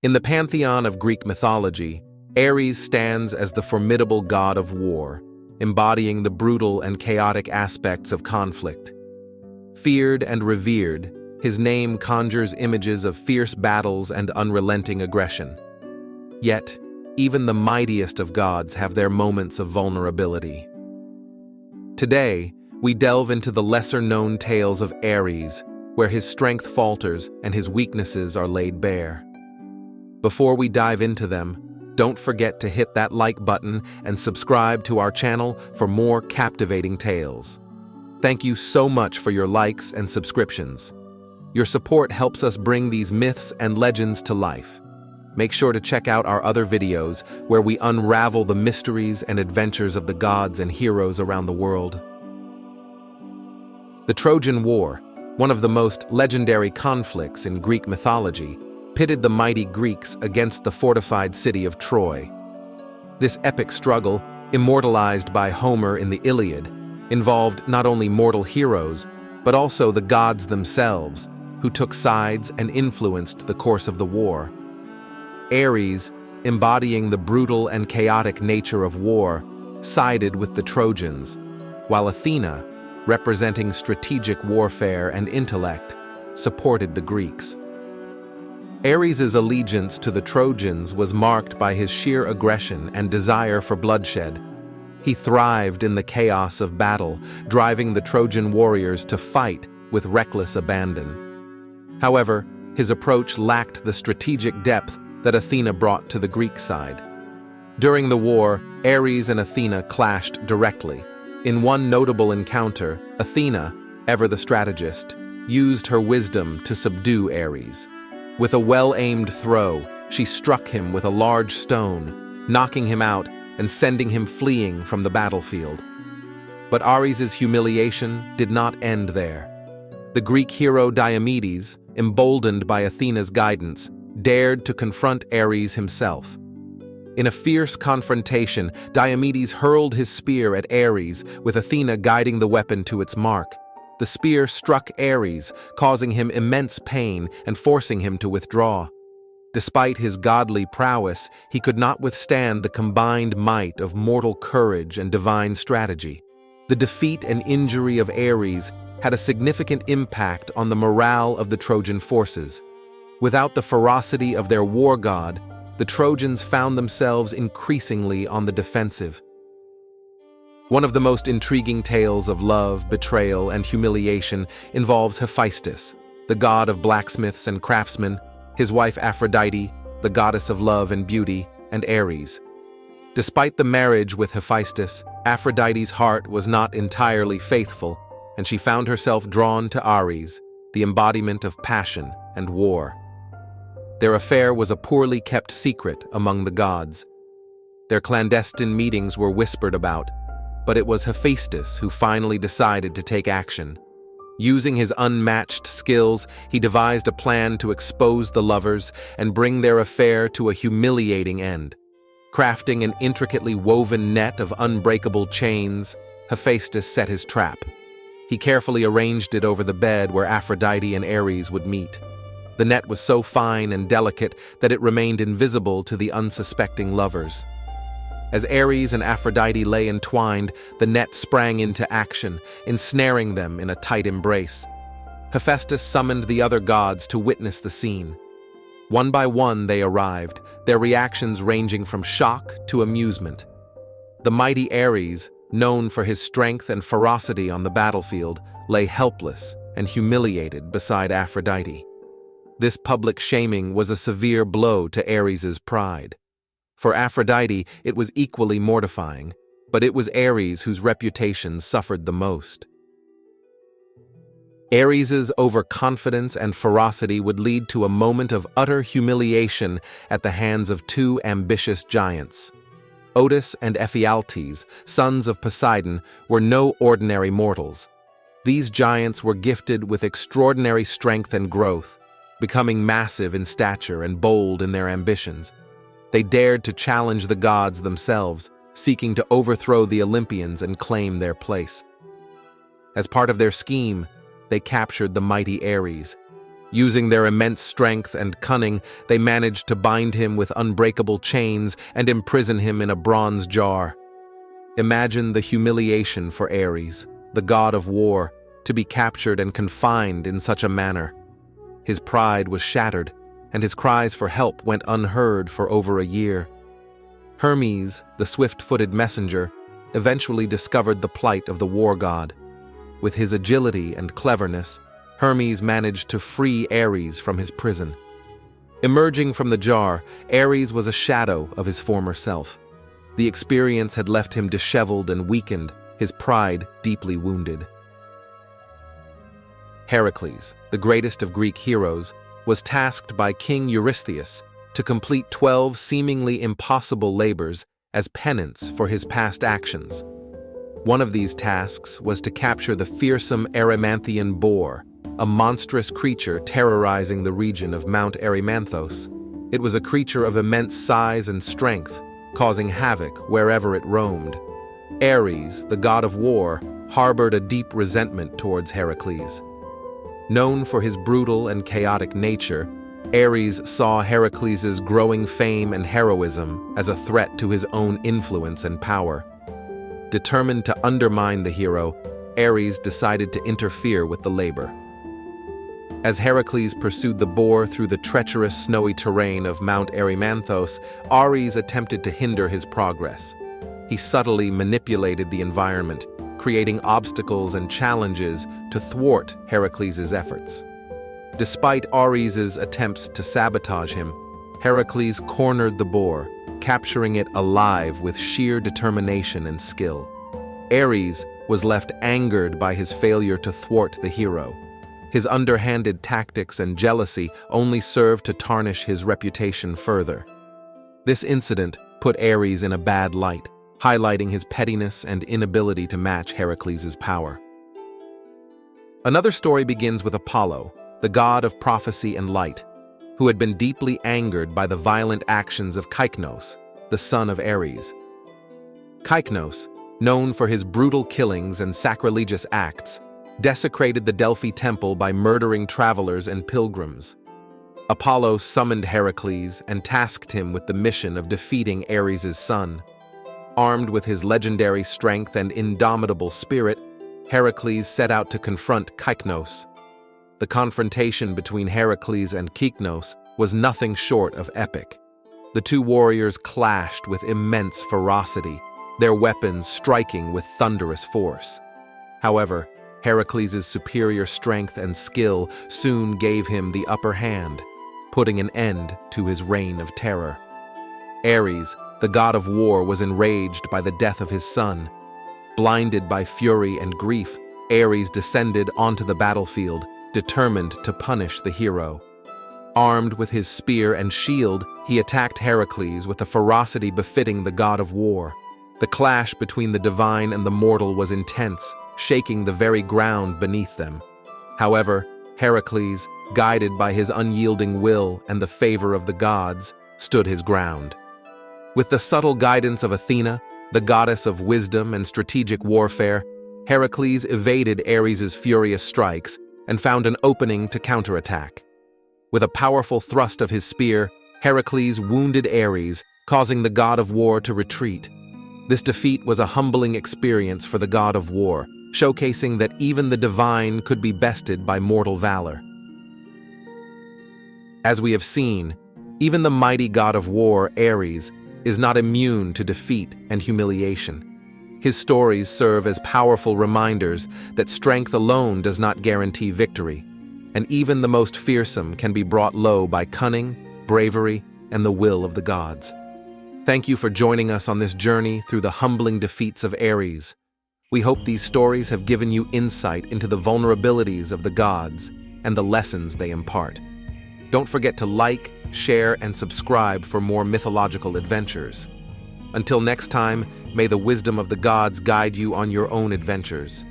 In the pantheon of Greek mythology, Ares stands as the formidable god of war, embodying the brutal and chaotic aspects of conflict. Feared and revered, his name conjures images of fierce battles and unrelenting aggression. Yet, even the mightiest of gods have their moments of vulnerability. Today, we delve into the lesser-known tales of Ares, where his strength falters and his weaknesses are laid bare. Before we dive into them, don't forget to hit that like button and subscribe to our channel for more captivating tales. Thank you so much for your likes and subscriptions. Your support helps us bring these myths and legends to life. Make sure to check out our other videos where we unravel the mysteries and adventures of the gods and heroes around the world. The Trojan War, one of the most legendary conflicts in Greek mythology, pitted the mighty Greeks against the fortified city of Troy. This epic struggle, immortalized by Homer in the Iliad, involved not only mortal heroes, but also the gods themselves, who took sides and influenced the course of the war. Ares, embodying the brutal and chaotic nature of war, sided with the Trojans, while Athena, representing strategic warfare and intellect, supported the Greeks. Ares' allegiance to the Trojans was marked by his sheer aggression and desire for bloodshed. He thrived in the chaos of battle, driving the Trojan warriors to fight with reckless abandon. However, his approach lacked the strategic depth that Athena brought to the Greek side. During the war, Ares and Athena clashed directly. In one notable encounter, Athena, ever the strategist, used her wisdom to subdue Ares. With a well-aimed throw, she struck him with a large stone, knocking him out and sending him fleeing from the battlefield. But Ares' humiliation did not end there. The Greek hero Diomedes, emboldened by Athena's guidance, dared to confront Ares himself. In a fierce confrontation, Diomedes hurled his spear at Ares, with Athena guiding the weapon to its mark. The spear struck Ares, causing him immense pain and forcing him to withdraw. Despite his godly prowess, he could not withstand the combined might of mortal courage and divine strategy. The defeat and injury of Ares had a significant impact on the morale of the Trojan forces. Without the ferocity of their war god, the Trojans found themselves increasingly on the defensive. One of the most intriguing tales of love, betrayal, and humiliation involves Hephaestus, the god of blacksmiths and craftsmen, his wife Aphrodite, the goddess of love and beauty, and Ares. Despite the marriage with Hephaestus, Aphrodite's heart was not entirely faithful, and she found herself drawn to Ares, the embodiment of passion and war. Their affair was a poorly kept secret among the gods. Their clandestine meetings were whispered about, but it was Hephaestus who finally decided to take action. Using his unmatched skills, he devised a plan to expose the lovers and bring their affair to a humiliating end. Crafting an intricately woven net of unbreakable chains, Hephaestus set his trap. He carefully arranged it over the bed where Aphrodite and Ares would meet. The net was so fine and delicate that it remained invisible to the unsuspecting lovers. As Ares and Aphrodite lay entwined, the net sprang into action, ensnaring them in a tight embrace. Hephaestus summoned the other gods to witness the scene. One by one they arrived, their reactions ranging from shock to amusement. The mighty Ares, known for his strength and ferocity on the battlefield, lay helpless and humiliated beside Aphrodite. This public shaming was a severe blow to Ares' pride. For Aphrodite, it was equally mortifying, but it was Ares whose reputation suffered the most. Ares' overconfidence and ferocity would lead to a moment of utter humiliation at the hands of two ambitious giants. Otis and Ephialtes, sons of Poseidon, were no ordinary mortals. These giants were gifted with extraordinary strength and growth, becoming massive in stature and bold in their ambitions. They dared to challenge the gods themselves, seeking to overthrow the Olympians and claim their place. As part of their scheme, they captured the mighty Ares. Using their immense strength and cunning, they managed to bind him with unbreakable chains and imprison him in a bronze jar. Imagine the humiliation for Ares, the god of war, to be captured and confined in such a manner. His pride was shattered, and his cries for help went unheard for over a year. Hermes, the swift-footed messenger, eventually discovered the plight of the war god. With his agility and cleverness, Hermes managed to free Ares from his prison. Emerging from the jar, Ares was a shadow of his former self. The experience had left him disheveled and weakened, his pride deeply wounded. Heracles, the greatest of Greek heroes, was tasked by King Eurystheus to complete 12 seemingly impossible labors as penance for his past actions. One of these tasks was to capture the fearsome Erymanthian boar, a monstrous creature terrorizing the region of Mount Erymanthos. It was a creature of immense size and strength, causing havoc wherever it roamed. Ares, the god of war, harbored a deep resentment towards Heracles. Known for his brutal and chaotic nature, Ares saw Heracles' growing fame and heroism as a threat to his own influence and power. Determined to undermine the hero, Ares decided to interfere with the labor. As Heracles pursued the boar through the treacherous snowy terrain of Mount Erymanthos, Ares attempted to hinder his progress. He subtly manipulated the environment, creating obstacles and challenges to thwart Heracles' efforts. Despite Ares' attempts to sabotage him, Heracles cornered the boar, capturing it alive with sheer determination and skill. Ares was left angered by his failure to thwart the hero. His underhanded tactics and jealousy only served to tarnish his reputation further. This incident put Ares in a bad light, highlighting his pettiness and inability to match Heracles' power. Another story begins with Apollo, the god of prophecy and light, who had been deeply angered by the violent actions of Cycnus, the son of Ares. Cycnus, known for his brutal killings and sacrilegious acts, desecrated the Delphi temple by murdering travelers and pilgrims. Apollo summoned Heracles and tasked him with the mission of defeating Ares' son. Armed with his legendary strength and indomitable spirit, Heracles set out to confront Cycnus. The confrontation between Heracles and Cycnus was nothing short of epic. The two warriors clashed with immense ferocity, their weapons striking with thunderous force. However, Heracles' superior strength and skill soon gave him the upper hand, putting an end to his reign of terror. Ares, the god of war, was enraged by the death of his son. Blinded by fury and grief, Ares descended onto the battlefield, determined to punish the hero. Armed with his spear and shield, he attacked Heracles with a ferocity befitting the god of war. The clash between the divine and the mortal was intense, shaking the very ground beneath them. However, Heracles, guided by his unyielding will and the favor of the gods, stood his ground. With the subtle guidance of Athena, the goddess of wisdom and strategic warfare, Heracles evaded Ares' furious strikes and found an opening to counterattack. With a powerful thrust of his spear, Heracles wounded Ares, causing the god of war to retreat. This defeat was a humbling experience for the god of war, showcasing that even the divine could be bested by mortal valor. As we have seen, even the mighty god of war, Ares, is not immune to defeat and humiliation. His stories serve as powerful reminders that strength alone does not guarantee victory, and even the most fearsome can be brought low by cunning, bravery, and the will of the gods. Thank you for joining us on this journey through the humbling defeats of Ares. We hope these stories have given you insight into the vulnerabilities of the gods and the lessons they impart. Don't forget to like, share, and subscribe for more mythological adventures. Until next time, may the wisdom of the gods guide you on your own adventures.